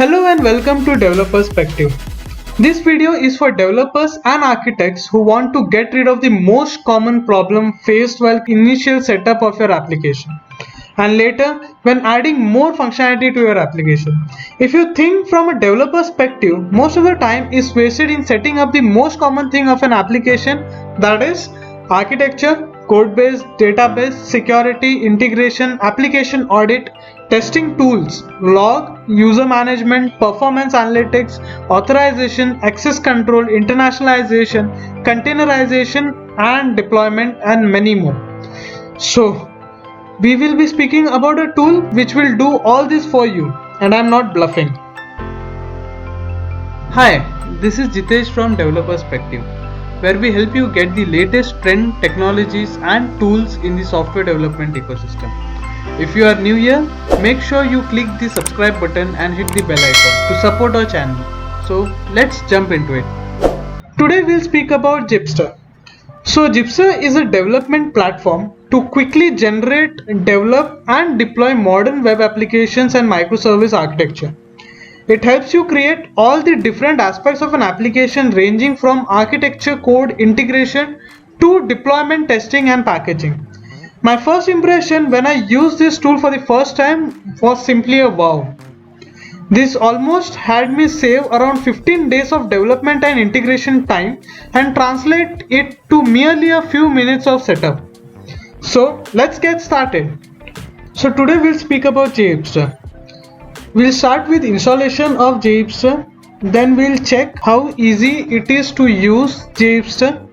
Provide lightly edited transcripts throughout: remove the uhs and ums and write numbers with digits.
Hello and welcome to Developer Perspective. This video is for developers and architects who want to get rid of the most common problem faced while initial setup of your application and later when adding more functionality to your application. If you think from a developer perspective, most of the time is wasted in setting up the most common thing of an application, that is architecture, code base, database, security, integration, application audit, testing tools, log, user management, performance analytics, authorization, access control, internationalization, containerization and deployment, and many more. So we will be speaking about a tool which will do all this for you, and I'm not bluffing. Hi, this is Jitesh from Developer Perspective, where we help you get the latest trend, technologies and tools in the software development ecosystem. If you are new here, make sure you click the subscribe button and hit the bell icon to support our channel. So let's jump into it. Today we'll speak about Gipster. So Gipster is a development platform to quickly generate, develop and deploy modern web applications and microservice architecture. It helps you create all the different aspects of an application ranging from architecture, code, integration to deployment, testing and packaging. My first impression when I used this tool for the first time was simply a wow. This almost had me save around 15 days of development and integration time and translate it to merely a few minutes of setup. So let's get started. So today we'll speak about Gipster. We'll start with installation of Gipster, then we'll check how easy it is to use Gipster,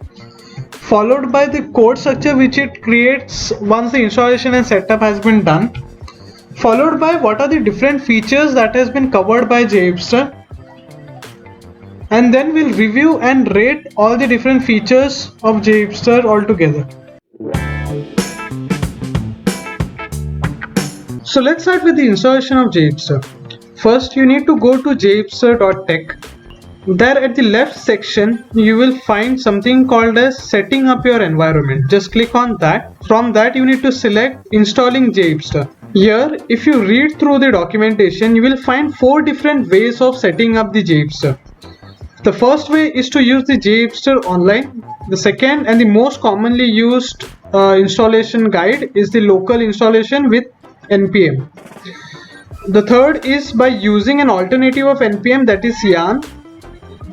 followed by the code structure which it creates once the installation and setup has been done, followed by what are the different features that has been covered by Gipster, and then we'll review and rate all the different features of Gipster altogether. So let's start with the installation of Gipster. First you need to go to gipster.tech. There at the left section you will find something called as setting up your environment. Just click on that. From that you need to select installing Gipster. Here if you read through the documentation you will find 4 different ways of setting up the Gipster. The first way is to use the Gipster online. The second and the most commonly used installation guide is the local installation with npm. The third is by using an alternative of npm, that is Yarn.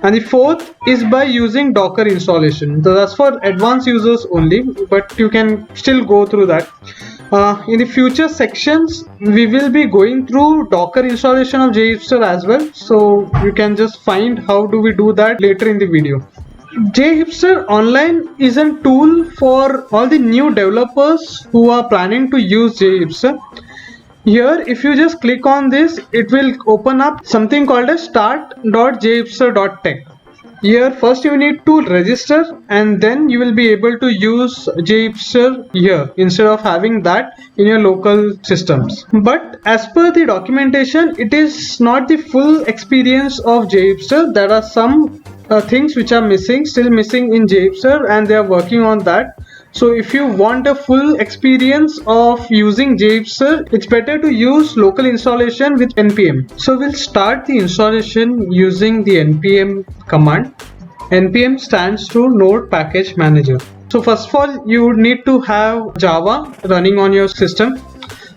And the fourth is by using Docker installation. So that's for advanced users only, but you can still go through that. In the future sections we will be going through Docker installation of Gipster as well, so you can just find how do we do that later in the video. Gipster Online is a tool for all the new developers who are planning to use Gipster. Here if you just click on this, it will open up something called as start.gipster.tech. Here first you need to register and then you will be able to use Gipster here instead of having that in your local systems. But as per the documentation, it is not the full experience of Gipster. There are some things which are still missing in Gipster, and they are working on that. So if you want a full experience of using Gipster, it's better to use local installation with npm. So we'll start the installation using the npm command. npm stands to Node Package Manager. So first of all, you would need to have Java running on your system.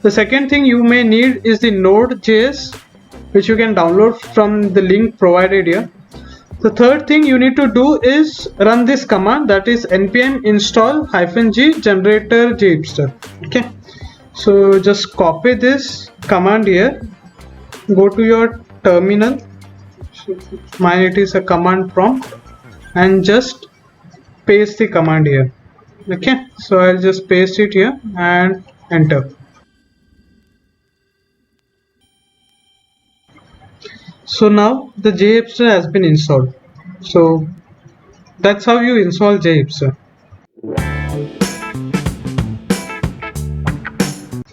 The second thing you may need is the Node.js, which you can download from the link provided here. The third thing you need to do is run this command, that is npm install -g generator Gipster. Okay, so just copy this command here, go to your terminal, mine it is a command prompt, and just paste the command here. Okay, so I'll just paste it here and enter. So now the Gipster has been installed. So that's how you install Gipster.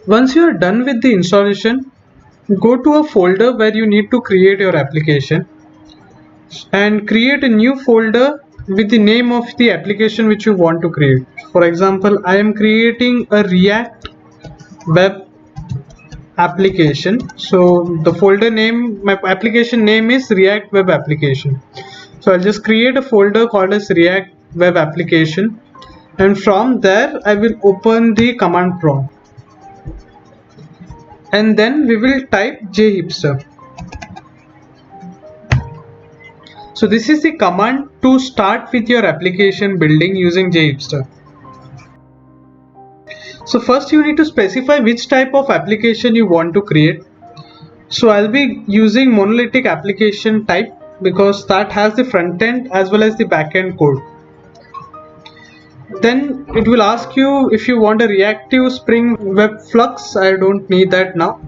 Once you are done with the installation, go to a folder where you need to create your application and create a new folder with the name of the application which you want to create. For example, I am creating a React web application. So the folder name, my application name is React Web Application. So I'll just create a folder called as React Web Application, and from there I will open the command prompt, and then we will type jhipster. So this is the command to start with your application building using jhipster. So first you need to specify which type of application you want to create. So I'll be using monolithic application type because that has the front end as well as the back end code. Then it will ask you if you want a reactive Spring Web Flux. I don't need that now.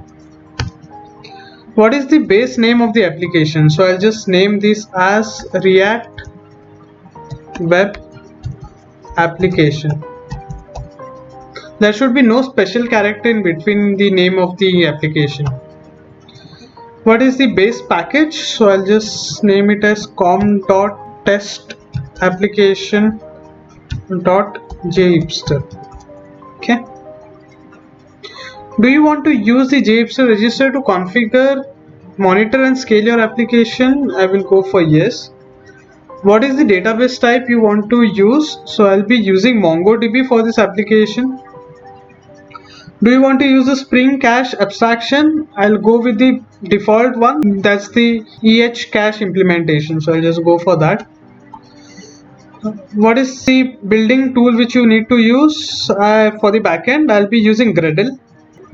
What is the base name of the application? So I'll just name this as React Web Application. There should be no special character in between the name of the application. What is the base package? So I'll just name it as com.testapplication.jhipster. Okay. Do you want to use the jhipster register to configure, monitor and scale your application? I will go for yes. What is the database type you want to use? So I'll be using MongoDB for this application. Do you want to use the Spring Cache abstraction? I'll go with the default one, that's the EHCache implementation. So I'll just go for that. What is the building tool which you need to use for the backend? I'll be using Gradle.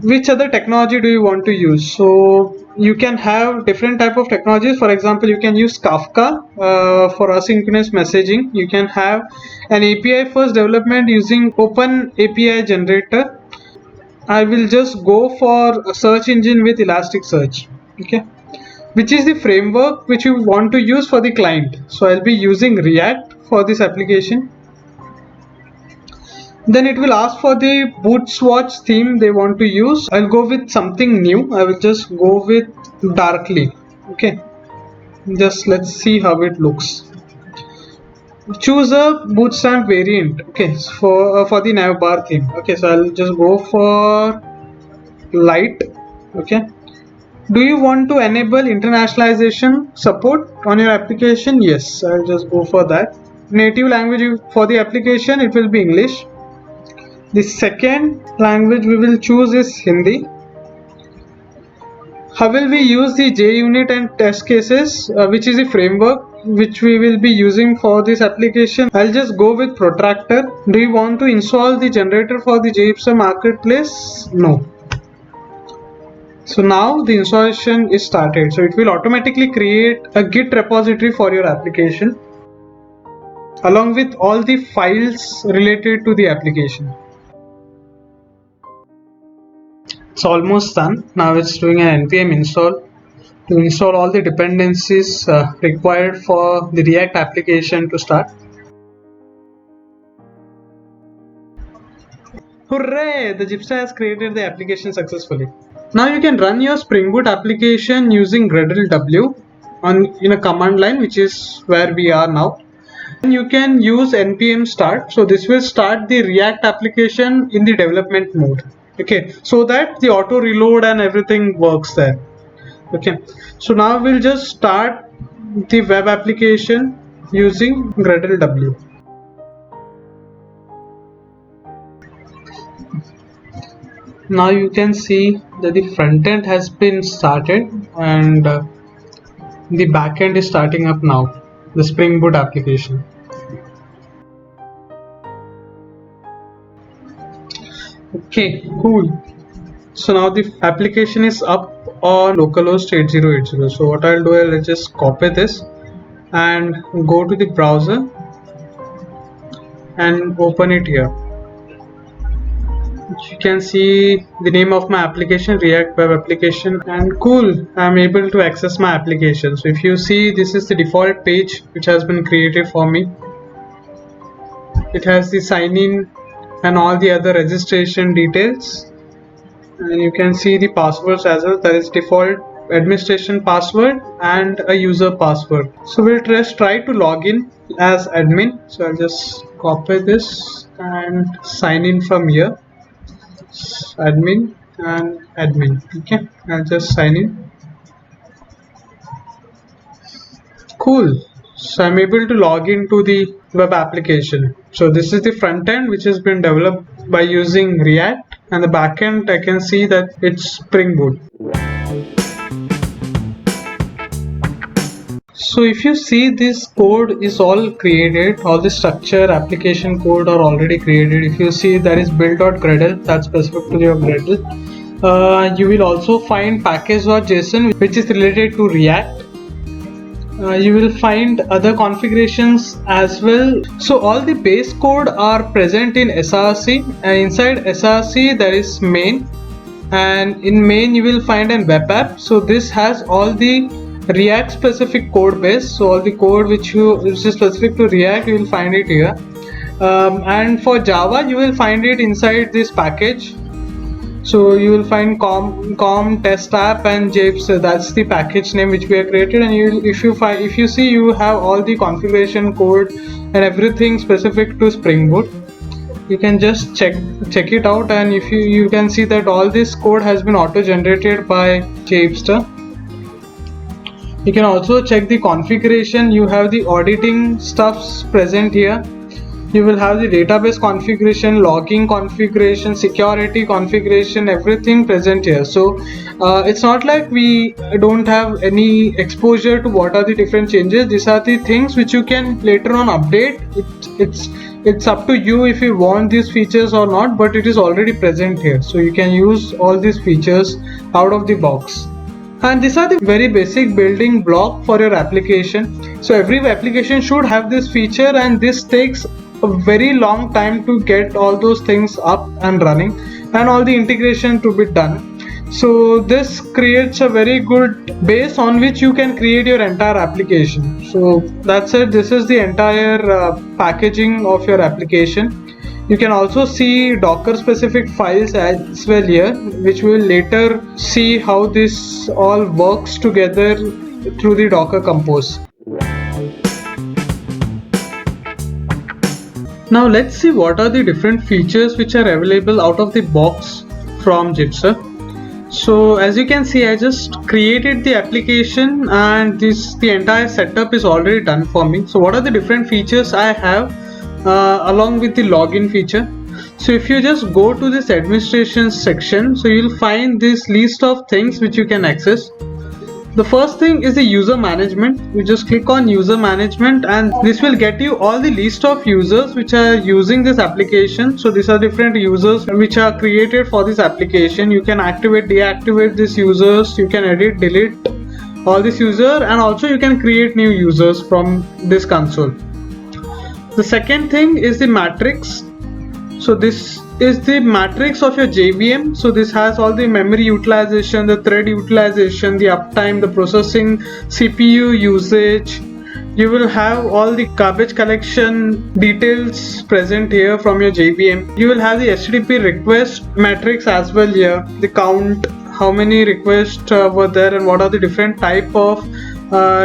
Which other technology do you want to use? So you can have different type of technologies. For example, you can use Kafka for asynchronous messaging. You can have an API first development using Open API Generator. I will just go for a search engine with Elasticsearch. Okay. Which is the framework which you want to use for the client? So I'll be using React for this application. Then it will ask for the boot swatch theme they want to use. I'll go with something new. I will just go with Darkly. Okay. Just let's see how it looks. Choose a bootstrap variant. Okay, for the navbar theme. Okay, so I'll just go for light. Okay. Do you want to enable internationalization support on your application? Yes, I'll just go for that. Native language for the application, it will be English. The second language we will choose is Hindi. How will we use the JUnit and test cases, which is the framework which we will be using for this application? I'll just go with Protractor. Do you want to install the generator for the jhipster marketplace? No. So now the installation is started. So it will automatically create a Git repository for your application along with all the files related to the application. It's almost done. Now it's doing an npm install to install all the dependencies required for the React application to start. Hooray! The Jhipster has created the application successfully. Now you can run your Spring Boot application using Gradle W in a command line, which is where we are now. And you can use npm start. So this will start the React application in the development mode. Okay, so that the auto reload and everything works there. Okay, so now we'll just start the web application using Gradle W. Now you can see that the front end has been started and the back end is starting up now, the Spring Boot application. Okay, cool. So now the application is up on localhost 8080. So what I'll do is I'll just copy this and go to the browser and open it here. You can see the name of my application, React Web Application, and cool, I'm able to access my application. So if you see, this is the default page which has been created for me. It has the sign in and all the other registration details, and you can see the passwords as well. There is default administration password and a user password. So we'll just try to log in as admin. So I'll just copy this and sign in from here, admin, and admin. Okay, I'll just sign in. Cool. So I'm able to log into the web application. So this is the front end which has been developed by using React, and the back end I can see that it's Spring Boot. So if you see, this code is all created, all the structure application code are already created. If you see, there is build.gradle, that's specific to your Gradle. You will also find package.json which is related to React. You will find other configurations as well. So all the base code are present in src, and inside src there is main, and in main you will find an web app. So this has all the React specific code base. So all the code which is specific to React, you will find it here. And for Java you will find it inside this package. So you will find com test app and japes. So that's the package name which we have created. And if you see, you have all the configuration code and everything specific to Spring Boot. You can just check it out, and if you can see that all this code has been auto generated by Japester. You can also check the configuration. You have the auditing stuffs present here. You will have the database configuration, logging configuration, security configuration, everything present here. So it's not like we don't have any exposure to what are the different changes. These are the things which you can later on update. It's up to you if you want these features or not, but it is already present here. So you can use all these features out of the box. And these are the very basic building block for your application. So every application should have this feature, and this takes a very long time to get all those things up and running and all the integration to be done. So this creates a very good base on which you can create your entire application. So that's it. This is the entire packaging of your application. You can also see Docker specific files as well here, which we will later see how this all works together through the Docker Compose. Now let's see what are the different features which are available out of the box from Jitsi. So as you can see, I just created the application, and the entire setup is already done for me. So what are the different features I have along with the login feature? So if you just go to this administration section, so you'll find this list of things which you can access. The first thing is the user management. You just click on user management, and this will get you all the list of users which are using this application. So these are different users which are created for this application. You can activate, deactivate these users, you can edit, delete all this user, and also you can create new users from this console. The second thing is the matrix. So this is the matrix of your JVM. So this has all the memory utilization, the thread utilization, the uptime, the processing, CPU usage. You will have all the garbage collection details present here from your JVM. You will have the HTTP request matrix as well here, the count, how many requests were there, and what are the different type of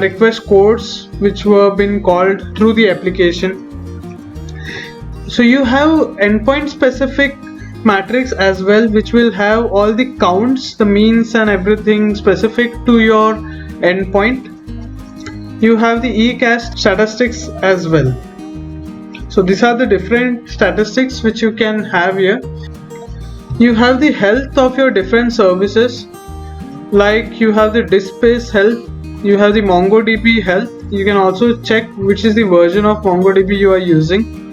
request codes which were being called through the application. So you have endpoint specific matrix as well, which will have all the counts, the means and everything specific to your endpoint. You have the eCast statistics as well. So these are the different statistics which you can have here. You have the health of your different services, like you have the disk space health, you have the MongoDB health. You can also check which is the version of MongoDB you are using.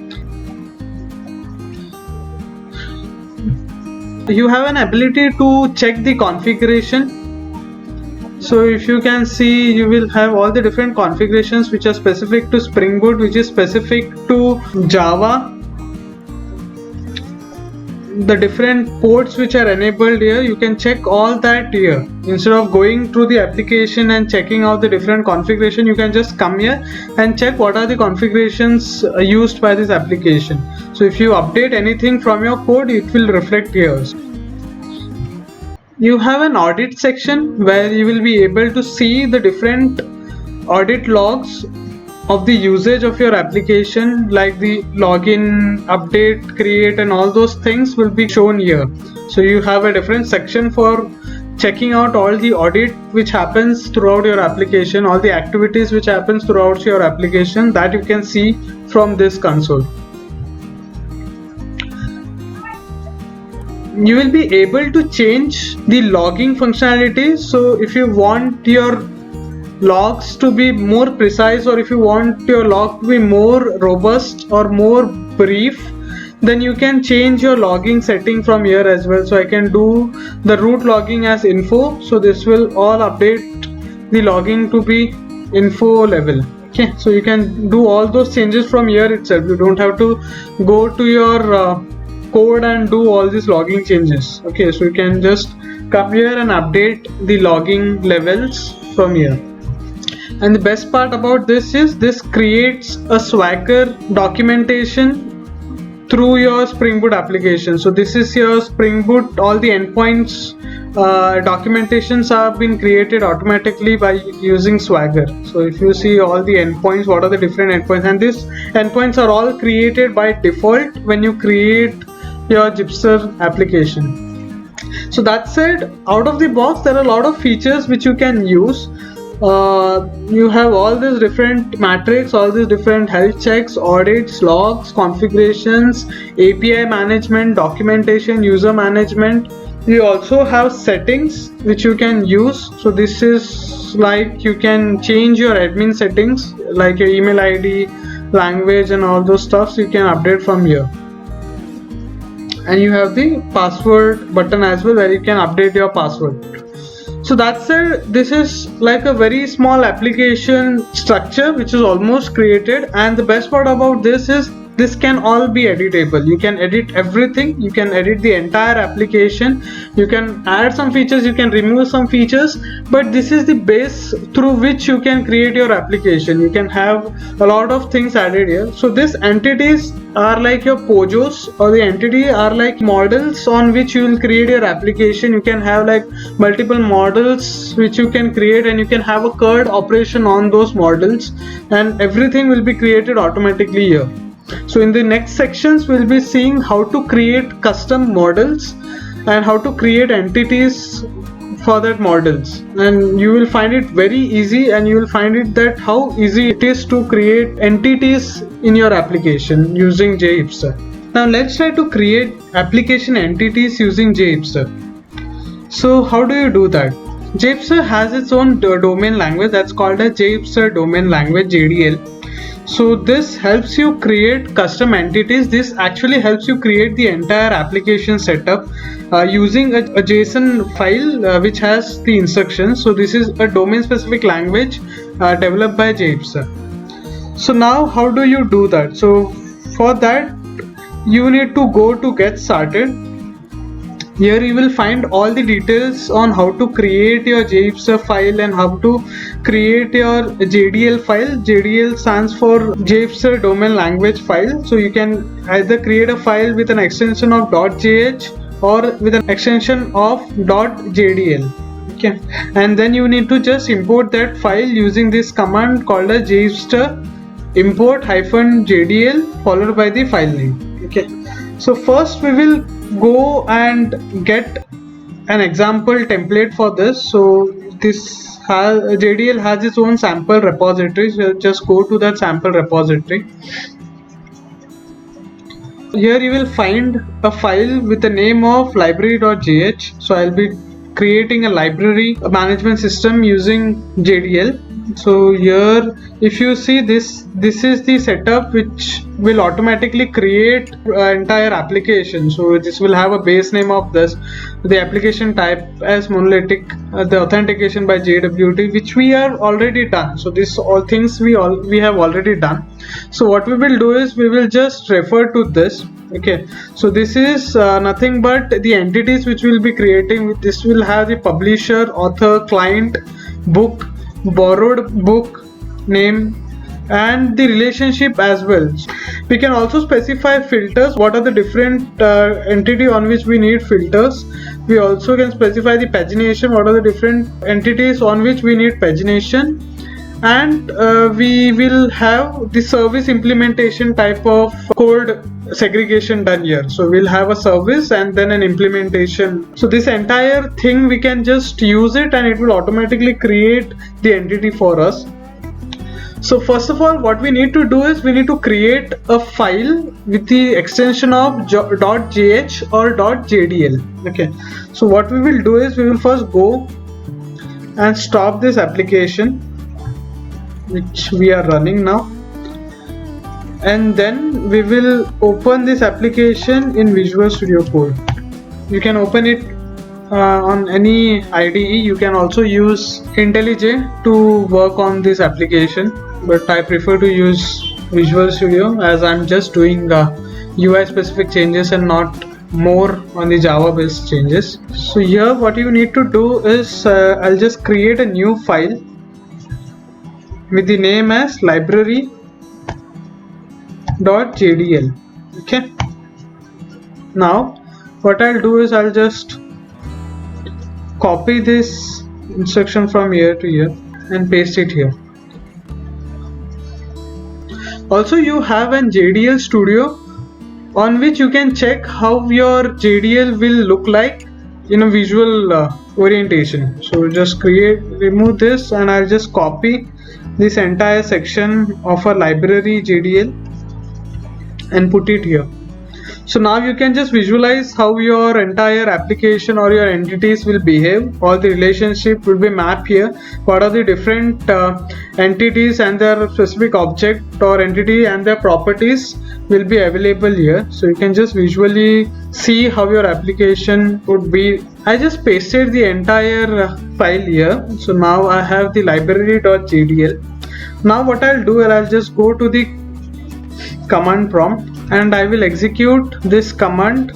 You have an ability to check the configuration. So if you can see, you will have all the different configurations which are specific to Spring Boot, which is specific to Java. The different ports which are enabled here, you can check all that here. Instead of going through the application and checking out the different configuration, you can just come here and check what are the configurations used by this application. So if you update anything from your code, it will reflect here. You have an audit section where you will be able to see the different audit logs of the usage of your application, like the login, update, create, and all those things will be shown here. So you have a different section for checking out all the audit which happens throughout your application, all the activities which happens throughout your application, that you can see from this console. You will be able to change the logging functionality. So if you want your logs to be more precise, or if you want your log to be more robust or more brief, then you can change your logging setting from here as well. So I can do the root logging as info, so this will all update the logging to be info level. Okay, so you can do all those changes from here itself. You don't have to go to your code and do all these logging changes. Okay, so you can just come here and update the logging levels from here. And the best part about this is this creates a Swagger documentation through your Spring Boot application. So this is your Spring Boot, all the endpoints documentations have been created automatically by using Swagger. So if you see all the endpoints, what are the different endpoints, and these endpoints are all created by default when you create your Gipster application. So that said, out of the box there are a lot of features which you can use. You have all these different metrics, all these different health checks, audits, logs, configurations, API management, documentation, user management. You also have settings which you can use. So this is like you can change your admin settings, like your email ID, language, and all those stuffs you can update from here. And you have the password button as well, where you can update your password. So that's it. This is like a very small application structure which is almost created, and the best part about this is this can all be editable. You can edit everything. You can edit the entire application. You can add some features, you can remove some features, but this is the base through which you can create your application. You can have a lot of things added here. So these entities are like your pojos, or the entity are like models on which you will create your application. You can have like multiple models which you can create, and you can have a CRUD operation on those models, and everything will be created automatically here. So in the next sections we'll be seeing how to create custom models and how to create entities for that models, and you will find it very easy, and you will find it that how easy it is to create entities in your application using JHipster. Now let's try to create application entities using JHipster. So how do you do that? JHipster has its own domain language that's called a JHipster domain language, JDL. So this helps you create custom entities. This actually helps you create the entire application setup using a JSON file which has the instructions. So this is a domain specific language developed by JHipster. So now how do you do that? So for that you need to go to get started. Here you will find all the details on how to create your JHipster file and how to create your JDL file. JDL stands for JHipster domain language file. So you can either create a file with an extension of .jh or with an extension of .jdl. Okay, and then you need to just import that file using this command called as JHipster import -jdl followed by the file name. Okay, so first we will go and get an example template for this. So this JDL has its own sample repository, so just go to that sample repository. Here you will find a file with the name of library.jh. So I'll be creating a library management system using JDL. So here if you see this is the setup which will automatically create entire application. So this will have a base name of this, the application type as monolithic, the authentication by JWT, which we are already done. So this all things we have already done. So what we will do is we will just refer to this. Okay, so this is nothing but the entities which we will be creating. This will have the publisher, author, client, book, borrowed book name, and the relationship as well. We can also specify filters. What are the different entity on which we need filters? We also can specify the pagination. What are the different entities on which we need pagination? and we will have the service implementation type of code segregation done here. So we'll have a service and then an implementation. So this entire thing we can just use it and it will automatically create the entity for us. So first of all, what we need to do is we need to create a file with the extension of .jh or .jdl. Okay, so what we will do is we will first go and stop this application which we are running now, and then we will open this application in Visual Studio Code. You can open it on any IDE. You can also use IntelliJ to work on this application, but I prefer to use Visual Studio as I'm just doing UI specific changes and not more on the Java based changes. So here what you need to do is I'll just create a new file with the name as library.jdl. Okay, now what I'll do is I'll just copy this instruction from here to here and paste it here. Also, you have an JDL Studio on which you can check how your JDL will look like in a visual orientation. So just remove this, and I'll just copy this entire section of a library JDL and put it here. So now you can just visualize how your entire application or your entities will behave. All the relationship will be mapped here. What are the different entities and their specific object or entity and their properties will be available here. So you can just visually see how your application would be. I just pasted the entire file here. So now I have the library.jdl. Now what I'll do is I'll just go to the command prompt and I will execute this command.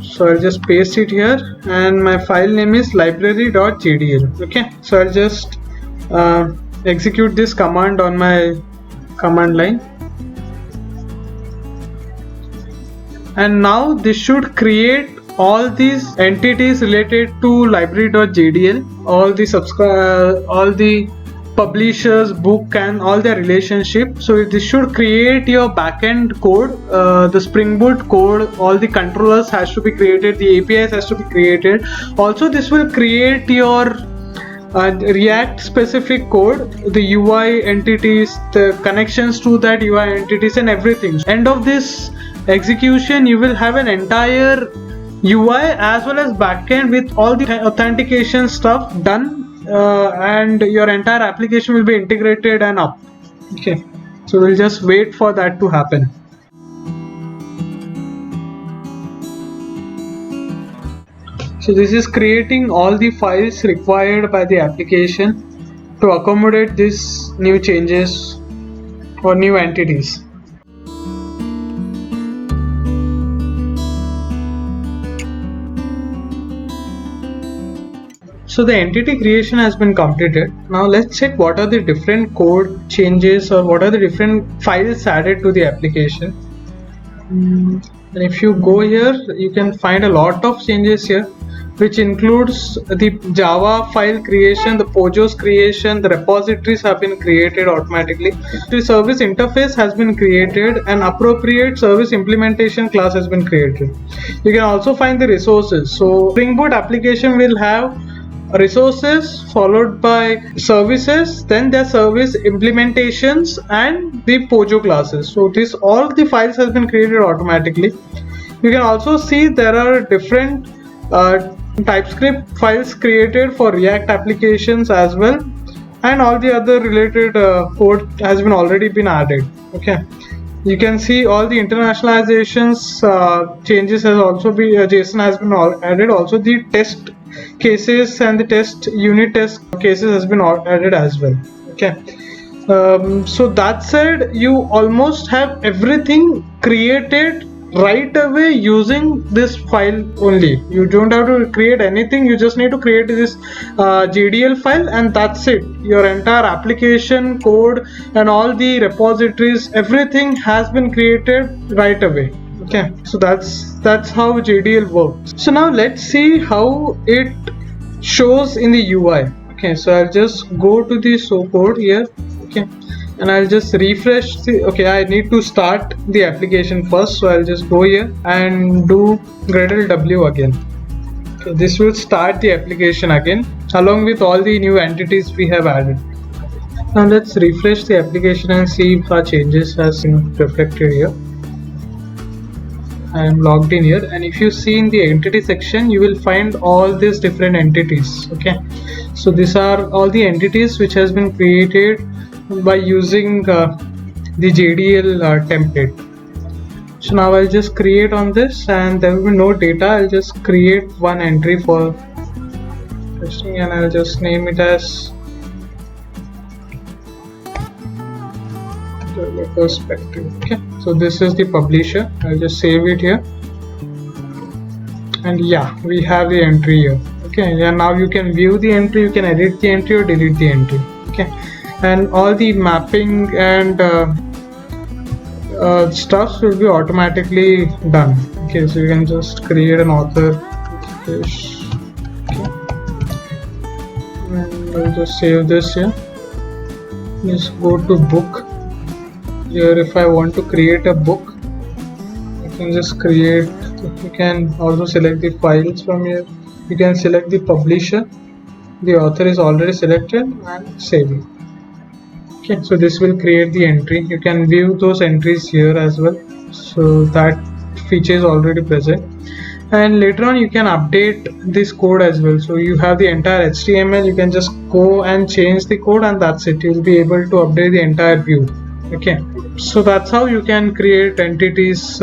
So I'll just paste it here, and my file name is library.jdl. okay, so I'll just execute this command on my command line, and now this should create all these entities related to library.jdl, all the publishers, book, and all their relationship. So this should create your backend code, the Spring Boot code, all the controllers has to be created, the APIs has to be created. Also this will create your React specific code, the UI entities, the connections to that UI entities, and everything. End of this execution, you will have an entire UI as well as backend with all the authentication stuff done, and your entire application will be integrated and up. Okay, so we'll just wait for that to happen. So this is creating all the files required by the application to accommodate these new changes or new entities. So the entity creation has been completed. Now let's check what are the different code changes or what are the different files added to the application. And if you go here, you can find a lot of changes here, which includes the Java file creation, the POJOs creation, the repositories have been created automatically. The service interface has been created, and appropriate service implementation class has been created. You can also find the resources. So Spring Boot application will have resources followed by services, then their service implementations and the POJO classes. So this all the files has been created automatically. You can also see there are different TypeScript files created for React applications as well, and all the other related code has been already been added. Okay, you can see all the internationalizations changes has also been JSON has been added. Also the test cases and the test unit test cases has been added as well. Okay, so that said, you almost have everything created right away using this file only. You don't have to create anything, you just need to create this JDL file, and that's it. Your entire application code and all the repositories, everything has been created right away. Okay, so that's how JDL works. So now let's see how it shows in the UI. Okay, so I'll just go to the show code here. Okay, and I'll just refresh the, okay, I need to start the application first, so I'll just go here and do Gradle W again. Okay, this will start the application again along with all the new entities we have added. Now let's refresh the application and see if our changes has been reflected here. I am logged in here, and if you see in the entity section, you will find all these different entities. Okay, so these are all the entities which has been created by using the JDL template. So now I'll just create on this, and there will be no data. I'll just create one entry for testing, and I'll just name it as perspective. Okay, so this is the publisher. I'll just save it here, and yeah, we have the entry here. Okay, yeah, now you can view the entry, you can edit the entry or delete the entry. Okay, and all the mapping and stuff will be automatically done. Okay, so you can just create an author. Okay, and I'll just save this here. Just go to book. Here, if I want to create a book, you can just create. You can also select the files from here. You can select the publisher. The author is already selected, and save it. Okay, so this will create the entry. You can view those entries here as well. So that feature is already present. And later on, you can update this code as well. So you have the entire HTML. You can just go and change the code, and that's it. You'll be able to update the entire view. Okay, so that's how you can create entities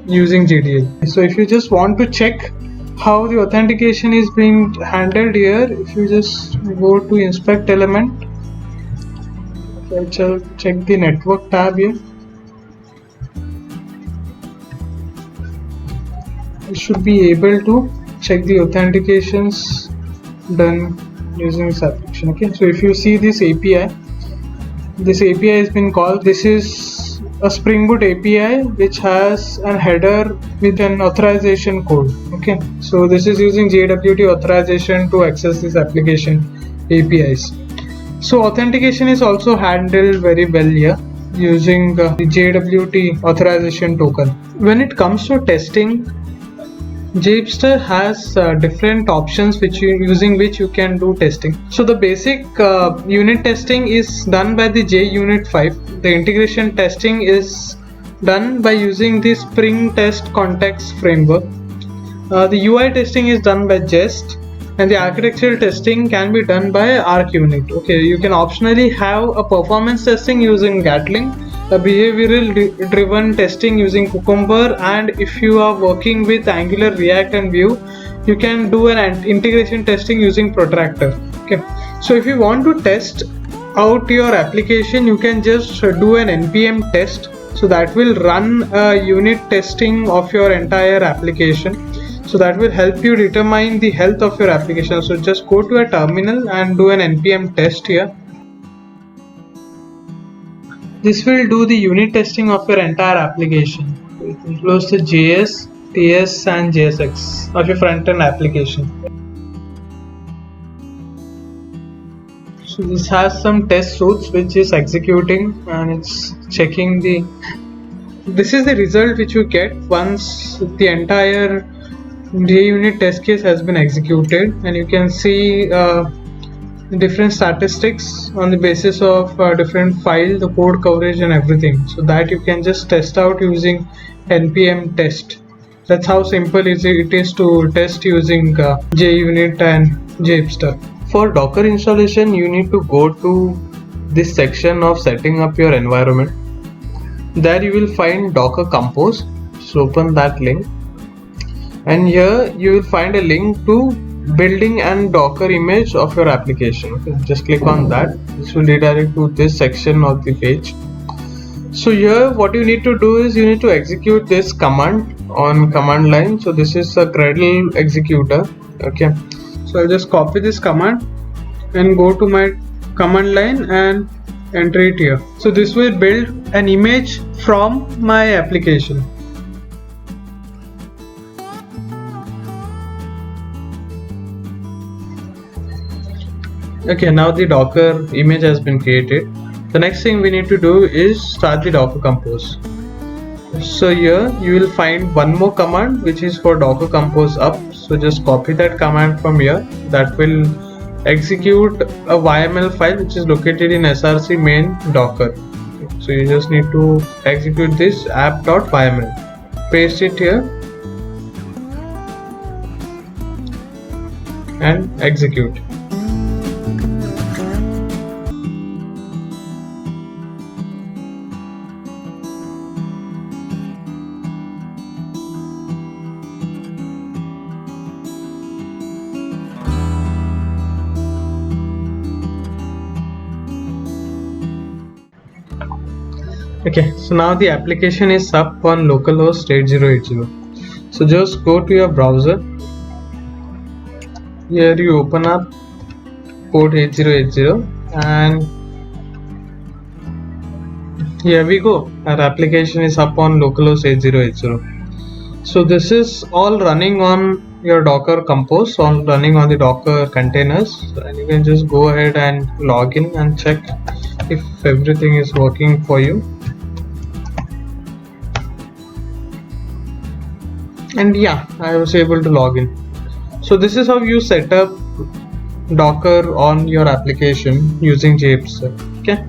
using JDL. So if you just want to check how the authentication is being handled here, if you just go to inspect element, okay, I'll check the network tab here. You should be able to check the authentications done using this application. Okay, so if you see this API, this API has been called. This is a Spring Boot API which has a header with an authorization code. Okay, so this is using JWT authorization to access this application APIs. So authentication is also handled very well here using the JWT authorization token. When it comes to testing, Japster has different options using which you can do testing. So the basic unit testing is done by the JUnit 5. The integration testing is done by using the Spring Test Context framework. The UI testing is done by Jest, and the architectural testing can be done by ArcUnit. Okay, you can optionally have a performance testing using Gatling, a behavioral driven testing using Cucumber, and if you are working with Angular, React and Vue, you can do an integration testing using Protractor. Okay, so if you want to test out your application, you can just do an npm test. So that will run a unit testing of your entire application. So that will help you determine the health of your application. So just go to a terminal and do an npm test here. This will do the unit testing of your entire application. It includes the JS, TS and JSX of your front-end application. So this has some test suites which is executing, and it's checking the. This is the result which you get once the entire JUnit test case has been executed, and you can see different statistics on the basis of different file, the code coverage and everything, so that you can just test out using npm test. That's how simple it is to test using JUnit and Japster. For Docker installation, you need to go to this section of setting up your environment. There you will find Docker Compose. So open that link, and here you will find a link to building and Docker image of your application. Okay, just click on that. This will redirect to this section of the page. So here what you need to do is you need to execute this command on command line. So this is a Gradle executor. Okay, so I'll just copy this command and go to my command line and enter it here. So this will build an image from my application. Okay, now the Docker image has been created. The next thing we need to do is start the Docker Compose. So here you will find one more command which is for Docker Compose up. So just copy that command from here. That will execute a YML file which is located in src main docker. So you just need to execute this app.yml. Paste it here and execute. Okay, so now the application is up on localhost 8080. So just go to your browser. Here you open up port 8080 and here we go. Our application is up on localhost 8080. So this is all running on your Docker Compose, all running on the Docker containers, and you can just go ahead and log in and check if everything is working for you. And yeah, I was able to log in. So this is how you set up Docker on your application using Japester. Okay.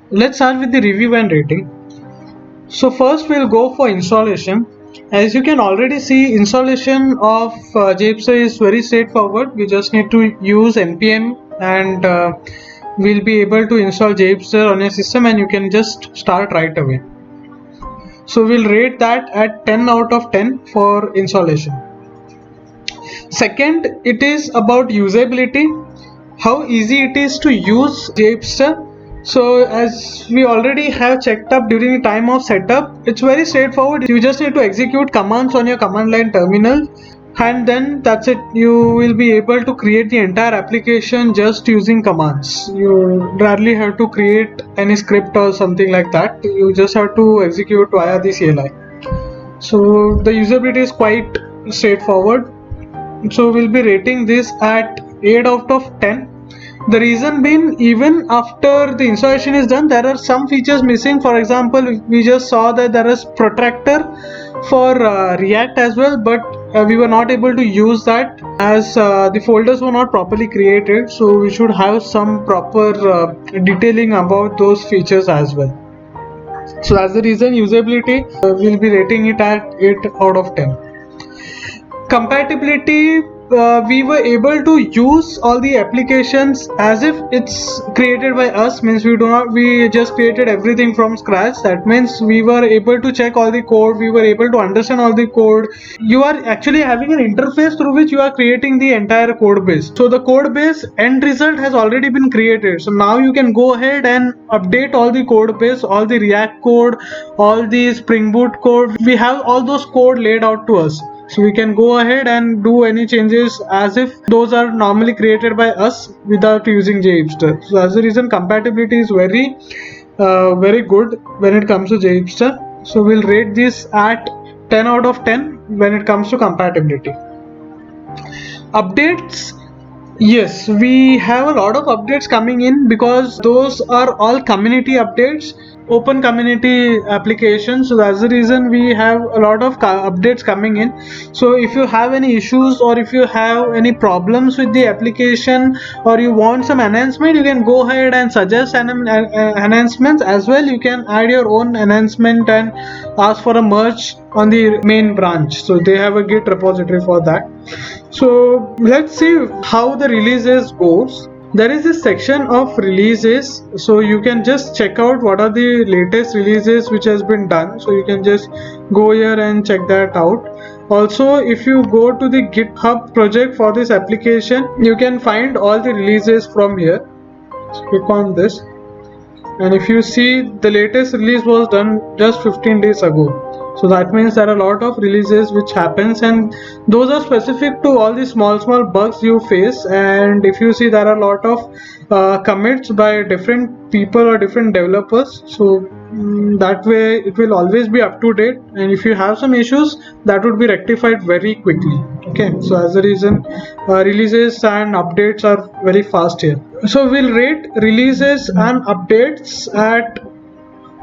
Let's start with the review and rating. So first we'll go for installation. As you can already see, installation of Japester is very straightforward. We just need to use npm and we'll be able to install Japester on your system and you can just start right away. So we'll rate that at 10 out of 10 for installation. Second, it is about usability, how easy it is to use Japester. So as we already have checked up during the time of setup, it's very straightforward. You just need to execute commands on your command line terminal and then that's it. You will be able to create the entire application just using commands. You rarely have to create any script or something like that. You just have to execute via the CLI. So the usability is quite straightforward. So we'll be rating this at 8 out of 10. The reason being, even after the installation is done, there are some features missing. For example, we just saw that there is protractor for React as well, but we were not able to use that as the folders were not properly created. So we should have some proper detailing about those features as well. So that's the reason usability, we'll be rating it at 8 out of 10. Compatibility, we were able to use all the applications as if it's created by us. Means we just created everything from scratch. That means we were able to check all the code, we were able to understand all the code. You are actually having an interface through which you are creating the entire code base. So the code base end result has already been created. So now you can go ahead and update all the code base, all the React code, all the Spring Boot code. We have all those code laid out to us. So we can go ahead and do any changes as if those are normally created by us without using Japester. So that's the reason compatibility is very good when it comes to Japester. So we'll rate this at 10 out of 10 when it comes to compatibility. Updates. Yes, we have a lot of updates coming in because those are all community updates, open community applications. So that's the reason we have a lot of updates coming in. So if you have any issues or if you have any problems with the application or you want some enhancement, you can go ahead and suggest enhancements as well. You can add your own enhancement and ask for a merge on the main branch. So they have a Git repository for that. So let's see how the releases goes. There is this section of releases, so you can just check out what are the latest releases which has been done. So you can just go here and check that out. Also, if you go to the GitHub project for this application, you can find all the releases from here. Just click on this, and if you see, the latest release was done just 15 days ago. So that means there are a lot of releases which happens, and those are specific to all the small bugs you face. And if you see, there are a lot of commits by different people or different developers. So that way it will always be up to date, and if you have some issues, that would be rectified very quickly. Okay, so as a reason, releases and updates are very fast here. So we'll rate releases and updates at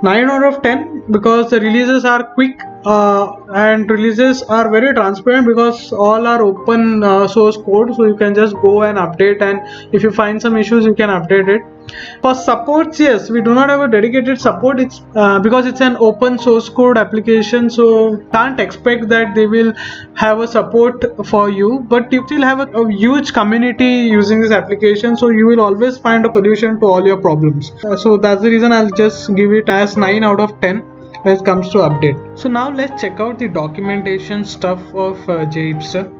9 out of 10 because the releases are quick and releases are very transparent because all are open source code, so you can just go and update, and if you find some issues you can update it. For supports, yes, we do not have a dedicated support. It's because it's an open source code application, so can't expect that they will have a support for you, but you still have a huge community using this application, so you will always find a solution to all your problems. So that's the reason I'll just give it as 9 out of 10 when it comes to update. So now let's check out the documentation stuff of JHipster.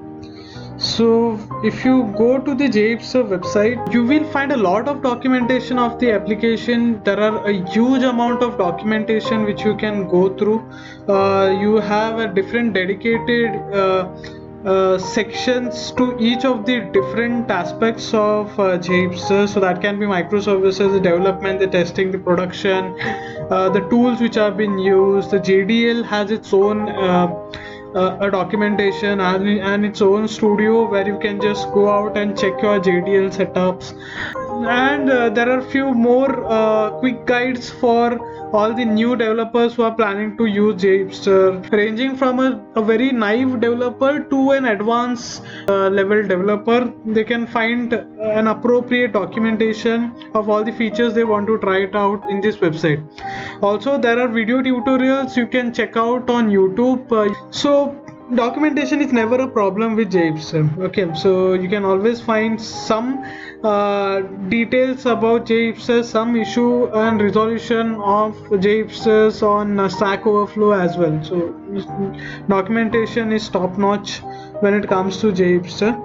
So if you go to the JHipster website, you will find a lot of documentation of the application. There are a huge amount of documentation which you can go through. You have a different dedicated sections to each of the different aspects of JHipster. So that can be microservices, the development, the testing, the production, the tools which have been used. The JDL has its own a documentation and its own studio where you can just go out and check your JDL setups, and there are few more quick guides for all the new developers who are planning to use JHipster, ranging from a very naive developer to an advanced level developer. They can find an appropriate documentation of all the features they want to try it out in this website. Also, there are video tutorials you can check out on YouTube. So documentation is never a problem with JHipster. Okay, so you can always find some details about JHipster, some issue and resolution of JHipsters on Stack Overflow as well. So documentation is top notch when it comes to JHipster.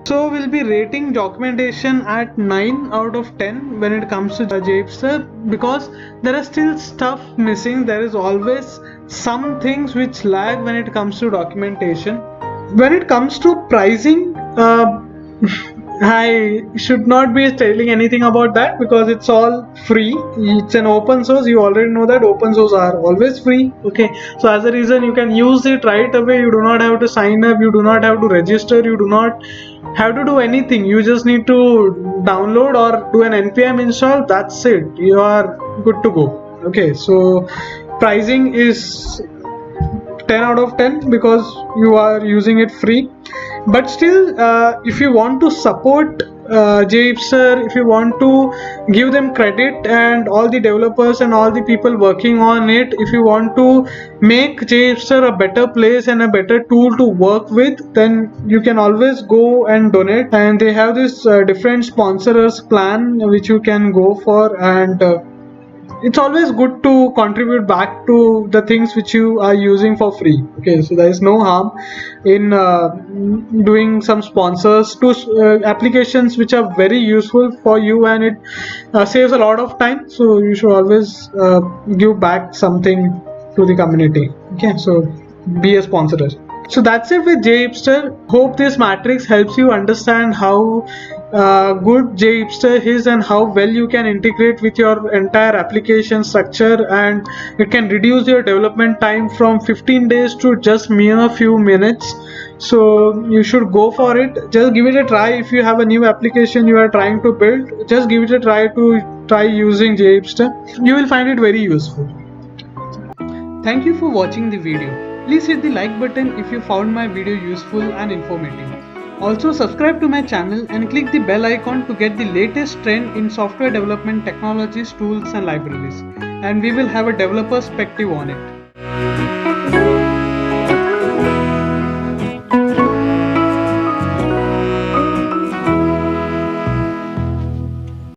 So we'll be rating documentation at 9 out of 10 when it comes to JHipster because there are still stuff missing. There is always some things which lag when it comes to documentation. When it comes to pricing, I should not be telling anything about that because it's all free. It's an open source. You already know that open source are always free. Okay, so as a reason you can use it right away. You do not have to sign up, you do not have to register, you do not have to do anything. You just need to download or do an npm install. That's it, you are good to go. Okay, so pricing is 10 out of 10 because you are using it free. But still, if you want to support JHipster, if you want to give them credit and all the developers and all the people working on it, if you want to make JHipster a better place and a better tool to work with, then you can always go and donate. And they have this different sponsors plan which you can go for, and it's always good to contribute back to the things which you are using for free. Okay, so there is no harm in doing some sponsors to applications which are very useful for you, and it saves a lot of time. So you should always give back something to the community. Okay, so be a sponsor. So that's it with JHipster. Hope this matrix helps you understand how good JHipster is and how well you can integrate with your entire application structure, and it can reduce your development time from 15 days to just mere few minutes. So you should go for it. Just give it a try. If you have a new application you are trying to build, just give it a try using JHipster. You will find it very useful. Thank you for watching the video. Please hit the like button if you found my video useful and informative. Also subscribe to my channel and click the bell icon to get the latest trend in software development technologies, tools and libraries. And we will have a developer perspective on it.